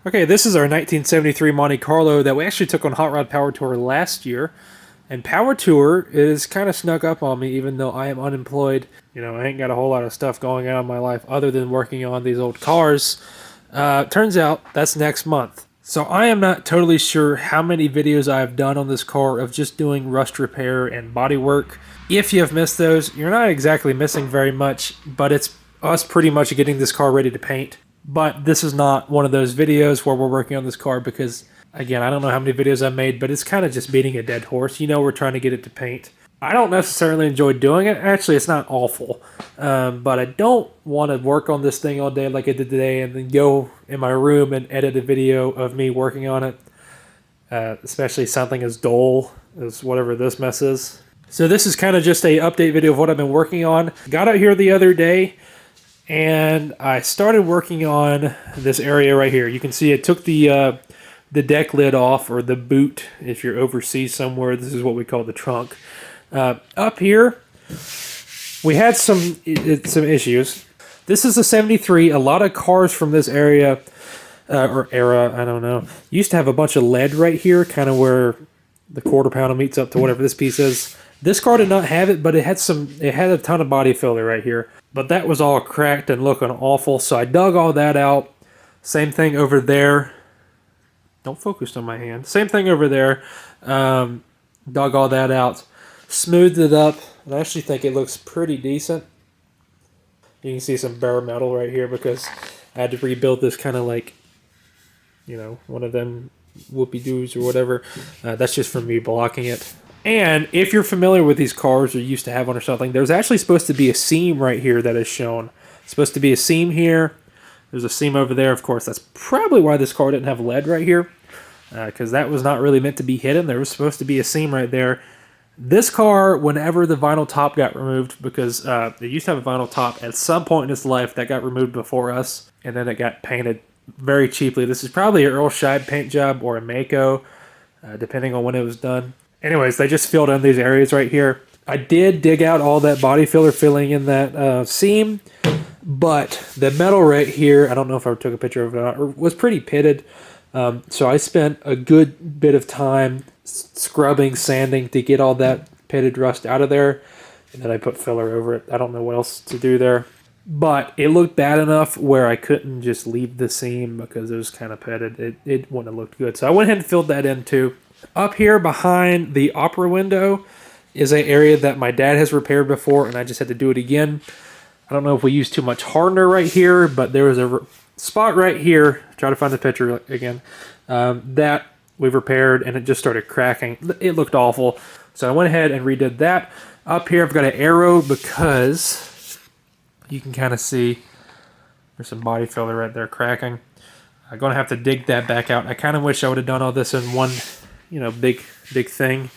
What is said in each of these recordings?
Okay, this is our 1973 Monte Carlo that we actually took on Hot Rod Power Tour last year. And Power Tour is kind of snuck up on me even though I am unemployed. You know, I ain't got a whole lot of stuff going on in my life other than working on these old cars. Turns out that's next month. So I am not totally sure how many videos I have done on this car of just doing rust repair and body work. If you have missed those, you're not exactly missing very much, but it's us pretty much getting this car ready to paint. But this is not one of those videos where we're working on this car because, again, I don't know how many videos I've made, but it's kind of just beating a dead horse. You know, we're trying to get it to paint. I don't necessarily enjoy doing it. Actually, it's not awful. But I don't want to work on this thing all day like I did today and then go in my room and edit a video of me working on it. Especially something as dull as whatever this mess is. So this is kind of just a update video of what I've been working on. Got out here the other day and I started working on this area right here. You can see it took the deck lid off, or the boot if you're overseas somewhere. This is what we call the trunk. Up here, we had some issues. This is a 73. A lot of cars from this area, or era, I don't know, used to have a bunch of lead right here, kind of where the quarter pounder meets up to whatever this piece is. This car did not have it, but it had a ton of body filler right here. But that was all cracked and looking awful, so I dug all that out. Same thing over there. Don't focus on my hand. Same thing over there. Dug all that out. Smoothed it up. I actually think it looks pretty decent. You can see some bare metal right here because I had to rebuild this kind of like, you know, one of them whoopie-doos or whatever. That's just from me blocking it. And if you're familiar with these cars or used to have one or something, there's actually supposed to be a seam right here that is shown. It's supposed to be a seam here. There's a seam over there. Of course, that's probably why this car didn't have lead right here, because that was not really meant to be hidden. There was supposed to be a seam right there. This car, whenever the vinyl top got removed, because it used to have a vinyl top at some point in its life that got removed before us, and then it got painted very cheaply. This is probably an Earl Scheib paint job or a Mako, depending on when it was done. Anyways, they just filled in these areas right here. I did dig out all that body filler filling in that seam, but the metal right here, I don't know if I took a picture of it or not, was pretty pitted. So I spent a good bit of time scrubbing, sanding to get all that pitted rust out of there. And then I put filler over it. I don't know what else to do there. But it looked bad enough where I couldn't just leave the seam because it was kind of pitted. It wouldn't have looked good. So I went ahead and filled that in too. Up here behind the opera window is an area that my dad has repaired before, and I just had to do it again. I don't know if we used too much hardener right here, but there was a spot right here, try to find the picture again, that we've repaired, and it just started cracking. It looked awful, so I went ahead and redid that. Up here I've got an arrow because you can kind of see there's some body filler right there cracking. I'm going to have to dig that back out. I kind of wish I would have done all this in one, you know, big thing,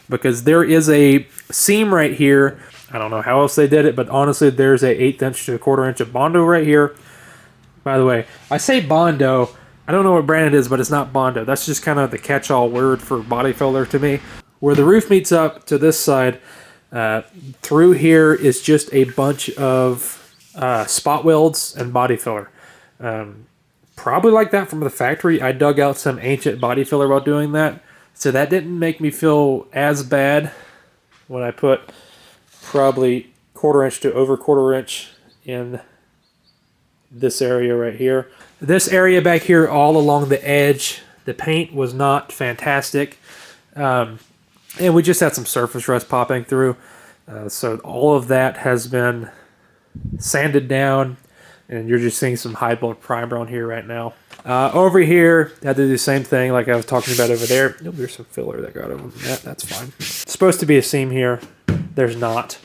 because there is a seam right here. I don't know how else they did it, but honestly, there's a 1/8 inch to 1/4 inch of Bondo right here. By the way, I say Bondo. I don't know what brand it is, but it's not Bondo. That's just kind of the catch-all word for body filler to me. Where the roof meets up to this side, through here is just a bunch of spot welds and body filler. Probably like that from the factory. I dug out some ancient body filler while doing that. So that didn't make me feel as bad when I put probably 1/4 inch to over 1/4 inch in this area right here. This area back here all along the edge, the paint was not fantastic. And we just had some surface rust popping through. So all of that has been sanded down, and you're just seeing some high bulk primer on here right now. Over here, I had to do the same thing like I was talking about over there. Oh, there's some filler that got over that. That's fine. It's supposed to be a seam here. There's not.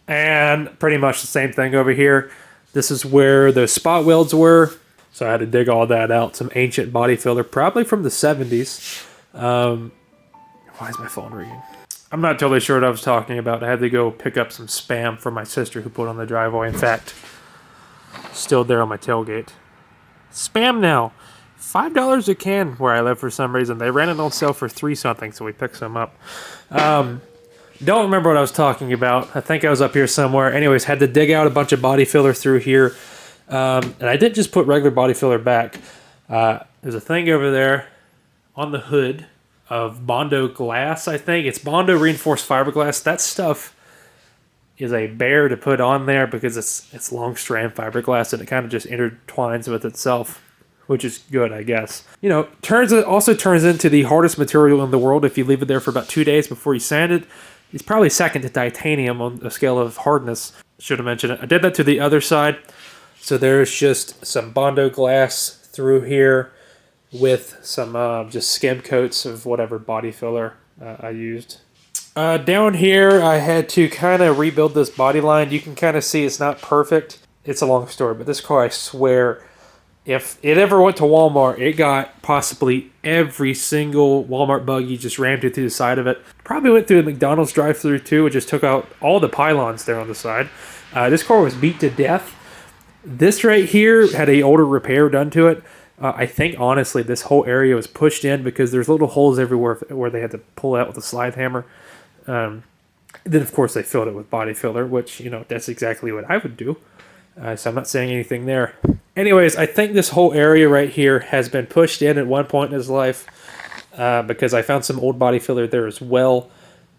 And pretty much the same thing over here. This is where those spot welds were. So I had to dig all that out. Some ancient body filler, probably from the 70s. Why is my phone ringing? I'm not totally sure what I was talking about. I had to go pick up some Spam from my sister who put on the driveway. In fact, still there on my tailgate. Spam now. $5 a can where I live for some reason. They ran it on sale for $3 something, so we picked some up. Don't remember what I was talking about. I think I was up here somewhere. Anyways, had to dig out a bunch of body filler through here. And I didn't just put regular body filler back. There's a thing over there on the hood of Bondo glass, I think. It's Bondo reinforced fiberglass. That stuff is a bear to put on there because it's long strand fiberglass and it kind of just intertwines with itself, which is good, I guess. You know, also turns into the hardest material in the world if you leave it there for about 2 days before you sand it. It's probably second to titanium on the scale of hardness. Should have mentioned it. I did that to the other side. So there's just some Bondo glass through here with some just skim coats of whatever body filler I used. Down here, I had to kind of rebuild this body line. You can kind of see it's not perfect. It's a long story, but this car, I swear, if it ever went to Walmart, it got possibly every single Walmart buggy, just rammed it through the side of it. Probably went through the McDonald's drive-thru too. It just took out all the pylons there on the side. This car was beat to death. This right here had a older repair done to it. I think, honestly, this whole area was pushed in because there's little holes everywhere where they had to pull out with a slide hammer. Then, of course, they filled it with body filler, which, you know, that's exactly what I would do. So I'm not saying anything there. Anyways, I think this whole area right here has been pushed in at one point in his life because I found some old body filler there as well.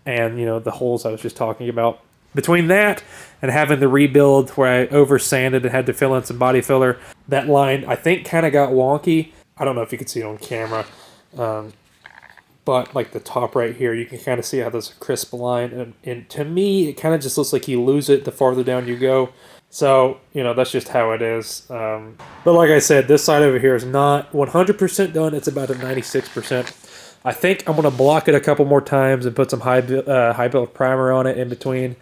And, you know, the holes I was just talking about. Between that and having the rebuild where I over-sanded and had to fill in some body filler, that line, I think, kind of got wonky. I don't know if you can see it on camera. But, like, the top right here, you can kind of see how there's a crisp line. And to me, it kind of just looks like you lose it the farther down you go. So, you know, that's just how it is. But like I said, this side over here is not 100% done. It's about a 96%. I think I'm going to block it a couple more times and put some high build primer on it in between.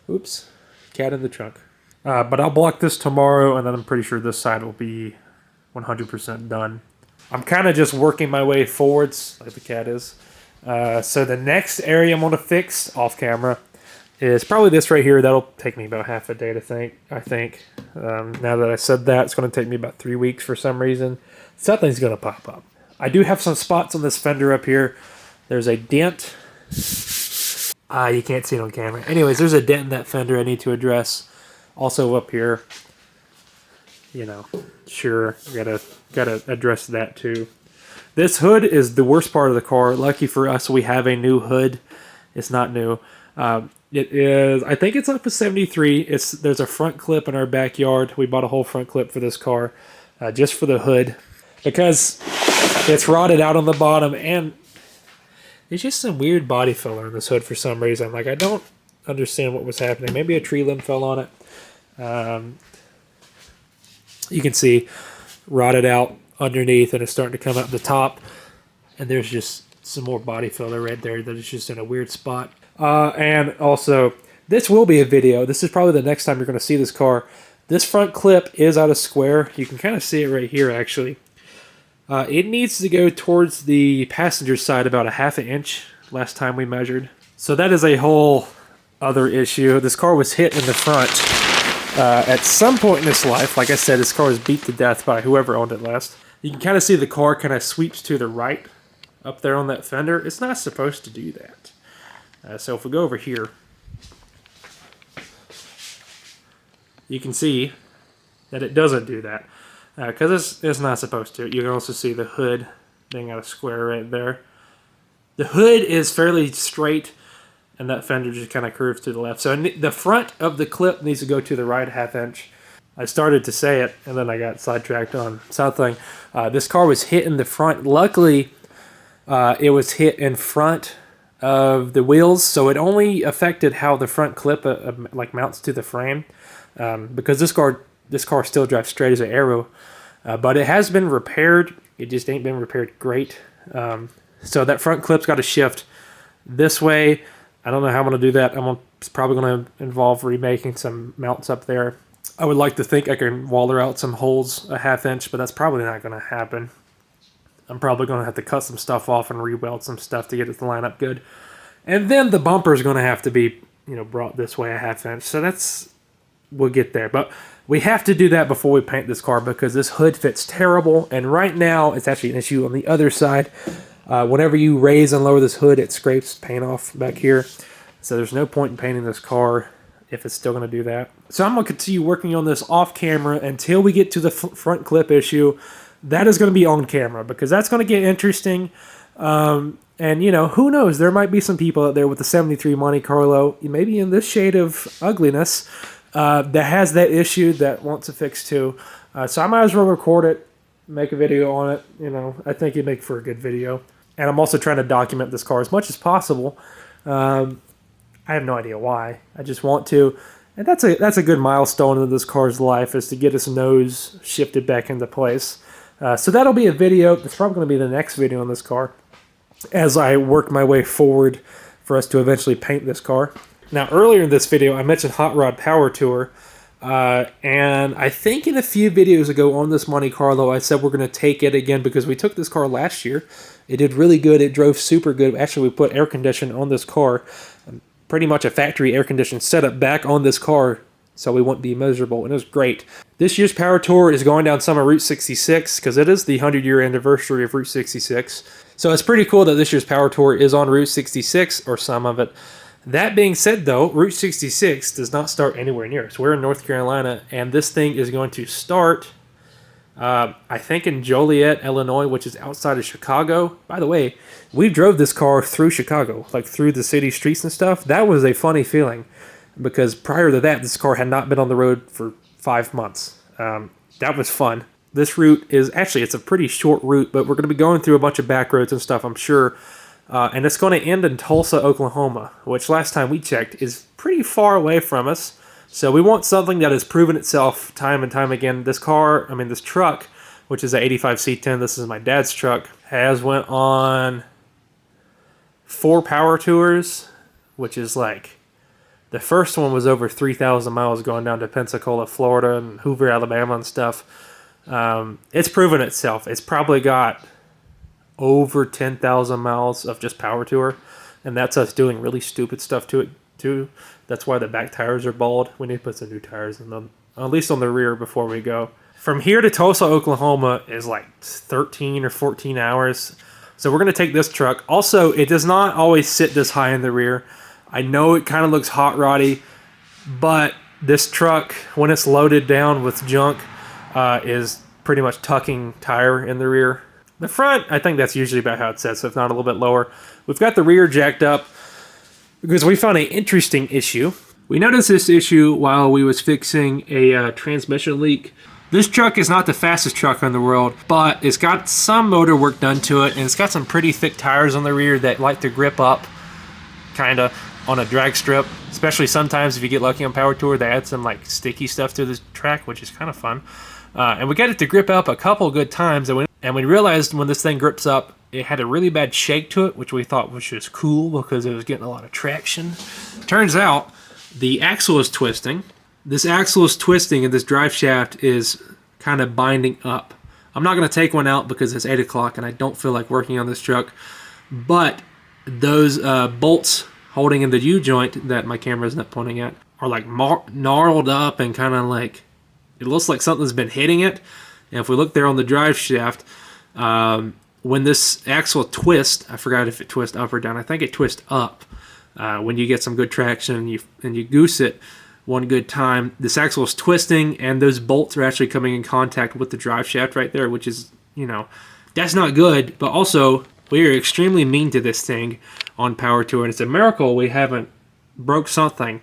Oops, cat in the trunk. But I'll block this tomorrow, and then I'm pretty sure this side will be 100% done. I'm kind of just working my way forwards, like the cat is. So the next area I'm going to fix off camera is probably this right here. That'll take me about half a day to think, I think. Now that I said that, it's going to take me about 3 weeks for some reason. Something's going to pop up. I do have some spots on this fender up here. There's a dent. You can't see it on camera. Anyways, there's a dent in that fender I need to address. Also up here, you know, sure, gotta address that too. This hood is the worst part of the car. Lucky for us, we have a new hood. It's not new. It is, I think it's up to 73. There's a front clip in our backyard. We bought a whole front clip for this car, just for the hood, because it's rotted out on the bottom, and there's just some weird body filler in this hood for some reason. Like, I don't understand what was happening. Maybe a tree limb fell on it. You can see rotted out underneath, and it's starting to come up the top, and there's just some more body filler right there that is just in a weird spot. And also, this will be a video. This is probably the next time you're going to see this car. This front clip is out of square. You can kind of see it right here, actually. It needs to go towards the passenger side about a ½ inch last time we measured. So that is a whole other issue. This car was hit in the front at some point in its life. Like I said, this car was beat to death by whoever owned it last. You can kind of see the car kind of sweeps to the right up there on that fender. It's not supposed to do that. So if we go over here, you can see that it doesn't do that. Because it's not supposed to. You can also see the hood being out of square right there. The hood is fairly straight, and that fender just kind of curves to the left. So the front of the clip needs to go to the right ½ inch. I started to say it, and then I got sidetracked on something. This car was hit in the front. Luckily, it was hit in front of the wheels, so it only affected how the front clip like mounts to the frame. Because this car still drives straight as an arrow, but it has been repaired. It just ain't been repaired great. So that front clip's got to shift this way. I don't know how I'm going to do that. It's probably going to involve remaking some mounts up there. I would like to think I can waller out some holes a ½ inch, but that's probably not going to happen. I'm probably going to have to cut some stuff off and re-weld some stuff to get it to line up good. And then the bumper is going to have to be, you know, brought this way a ½ inch. So we'll get there. But we have to do that before we paint this car because this hood fits terrible. And right now, it's actually an issue on the other side. Whenever you raise and lower this hood, it scrapes paint off back here. So there's no point in painting this car if it's still going to do that. So I'm going to continue working on this off camera until we get to the front clip issue. that is going to be on camera because that's going to get interesting. And, you know, who knows? There might be some people out there with the 73 Monte Carlo, maybe in this shade of ugliness, that has that issue that wants to fix too. So I might as well record it, make a video on it. You know, I think it'd make for a good video. And I'm also trying to document this car as much as possible. I have no idea why. I just want to. And that's a good milestone in this car's life, is to get its nose shifted back into place. So that'll be a video. That's probably going to be the next video on this car, as I work my way forward for us to eventually paint this car. Now, earlier in this video, I mentioned Hot Rod Power Tour, and I think in a few videos ago on this Monte Carlo, I said we're going to take it again because we took this car last year. It did really good. It drove super good. Actually, we put air conditioning on this car, pretty much a factory air conditioning setup back on this car, so we wouldn't be miserable, and it was great. This year's Power Tour is going down some of Route 66 because it is the 100-year anniversary of Route 66. So it's pretty cool that this year's Power Tour is on Route 66, or some of it. That being said, though, Route 66 does not start anywhere near us. We're in North Carolina, and this thing is going to start, I think, in Joliet, Illinois, which is outside of Chicago. By the way, we drove this car through Chicago, like through the city streets and stuff. That was a funny feeling, because prior to that, this car had not been on the road for 5 months. That was fun. This route is, actually, it's a pretty short route, but we're going to be going through a bunch of back roads and stuff, I'm sure. And it's going to end in Tulsa, Oklahoma, which last time we checked is pretty far away from us. So we want something that has proven itself time and time again. This truck, which is an 85 C10, this is my dad's truck, has went on 4 power tours, which is like, the first one was over 3,000 miles going down to Pensacola, Florida, and Hoover, Alabama and stuff. It's proven itself. It's probably got over 10,000 miles of just power tour, and that's us doing really stupid stuff to it too. That's why the back tires are bald. We need to put some new tires in them, at least on the rear, before we go. From here to Tulsa, Oklahoma is like 13 or 14 hours. So we're going to take this truck. Also, it does not always sit this high in the rear. I know it kind of looks hot roddy, but this truck, when it's loaded down with junk, is pretty much tucking tire in the rear. The front, I think that's usually about how it sits, if not a little bit lower. We've got the rear jacked up because we found an interesting issue. We noticed this issue while we was fixing a transmission leak. This truck is not the fastest truck in the world, but it's got some motor work done to it, and it's got some pretty thick tires on the rear that like to grip up, kind of, on a drag strip. Especially sometimes if you get lucky on Power Tour, they add some like sticky stuff to the track, which is kind of fun. And we got it to grip up a couple good times, and we realized when this thing grips up, it had a really bad shake to it, which we thought was just cool because it was getting a lot of traction. Turns out the axle is twisting. This axle is twisting, and this drive shaft is kind of binding up. I'm not going to take one out because it's 8 o'clock and I don't feel like working on this truck, but those bolts holding in the U-joint that my camera is not pointing at are like gnarled up, and kind of like, it looks like something's been hitting it. And if we look there on the drive shaft, when this axle twists, I forgot if it twists up or down. I think it twists up. When you get some good traction and you goose it one good time, this axle is twisting, and those bolts are actually coming in contact with the drive shaft right there, which is, you know, that's not good. But also, we are extremely mean to this thing on Power Tour, and it's a miracle we haven't broke something.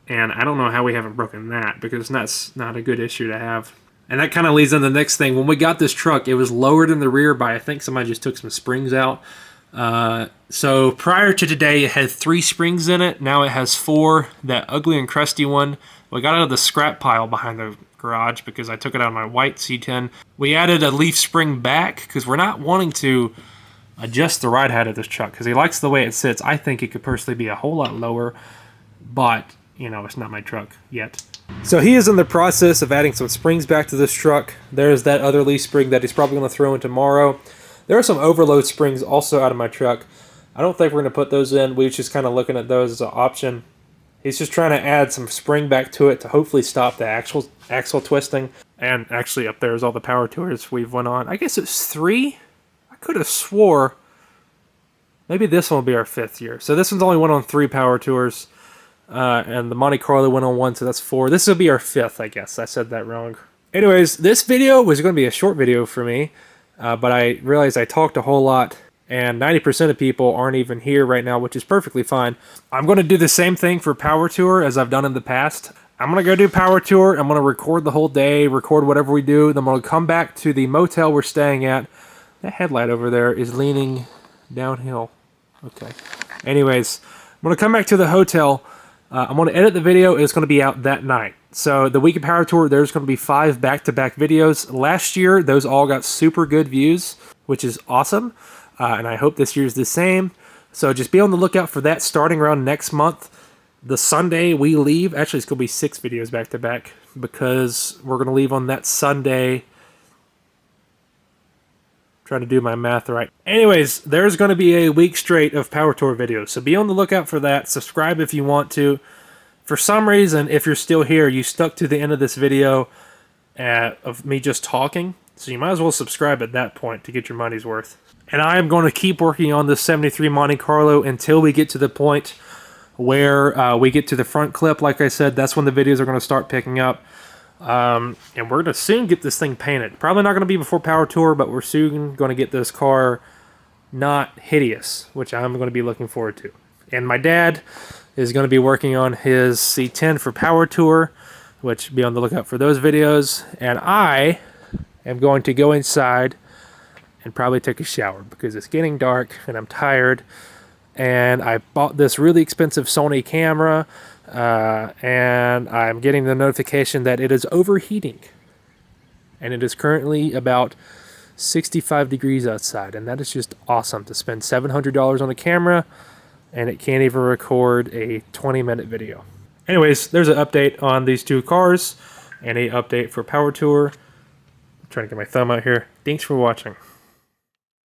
And I don't know how we haven't broken that, because that's not a good issue to have. And that kind of leads on the next thing. When we got this truck, it was lowered in the rear by, I think somebody just took some springs out. So prior to today, it had 3 springs in it. Now it has 4. That ugly and crusty one, we got out of the scrap pile behind the garage because I took it out of my white C10. We added a leaf spring back because we're not wanting to adjust the ride height of this truck because he likes the way it sits. I think it could personally be a whole lot lower, but, you know, it's not my truck yet. So he is in the process of adding some springs back to this truck. There's that other leaf spring that he's probably going to throw in tomorrow. There are some overload springs also out of my truck. I don't think we're going to put those in. We're just kind of looking at those as an option. He's just trying to add some spring back to it to hopefully stop the axle twisting. And actually up there is all the Power Tours we've went on. I guess it's 3? I could have swore maybe this one will be our 5th year. So this one's only went on 3 Power Tours. And the Monte Carlo went on 1, so that's 4. This will be our 5th, I guess. I said that wrong. Anyways, this video was going to be a short video for me, but I realized I talked a whole lot, and 90% of people aren't even here right now, which is perfectly fine. I'm going to do the same thing for Power Tour as I've done in the past. I'm going to go do Power Tour. I'm going to record the whole day, record whatever we do. Then I'm going to come back to the motel we're staying at. That headlight over there is leaning downhill. Okay. Anyways, I'm going to come back to the hotel. I'm going to edit the video. It's going to be out that night. So the week of Power Tour, there's going to be 5 back-to-back videos. Last year, those all got super good views, which is awesome. And I hope this year's the same. So just be on the lookout for that starting around next month. The Sunday we leave, actually it's going to be 6 videos back-to-back because we're going to leave on that Sunday. Trying to do my math right. Anyways, there's going to be a week straight of Power Tour videos. So be on the lookout for that. Subscribe if you want to. For some reason, if you're still here, you stuck to the end of this video of me just talking. So you might as well subscribe at that point to get your money's worth. And I am going to keep working on this 73 Monte Carlo until we get to the point where we get to the front clip. Like I said, that's when the videos are going to start picking up. And we're going to soon get this thing painted. Probably not going to be before Power Tour, but we're soon going to get this car not hideous, which I'm going to be looking forward to. And my dad is going to be working on his C10 for Power Tour, which be on the lookout for those videos. And I am going to go inside and probably take a shower because it's getting dark and I'm tired. And I bought this really expensive Sony camera, and I'm getting the notification that it is overheating. And it is currently about 65 degrees outside, and that is just awesome to spend $700 on a camera and it can't even record a 20-minute video. Anyways, there's an update on these 2 cars and an update for Power Tour. I'm trying to get my thumb out here. Thanks for watching.